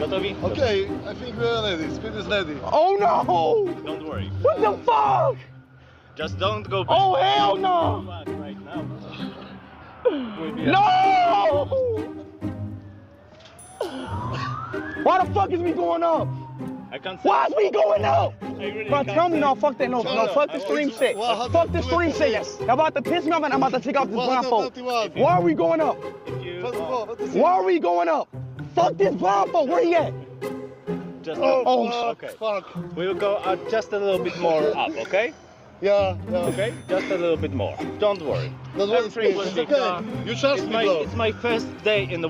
Gotowi? Okay, I think we are ready. Speed is ready. Oh no! Don't worry. What the fuck? Just don't go back. Oh hell no! Back right now. No! Why the fuck is we going up? I can't say. Why is we going up? I really Bro, can't tell me say. no, fuck that, no, fuck this stream shit. Fuck this stream shit. Y'all about to piss me off and I'm about to take off this blindfold. 121. Why are we going up? If you Why are we going up? Fuck this blindfold, where he at? just Oh, okay. Fuck. We will go just a little bit more up, okay? Yeah. Okay, just a little bit more. Don't worry. Don't worry, Everything will it's be okay. done. You trust me, bro. It's my first day in the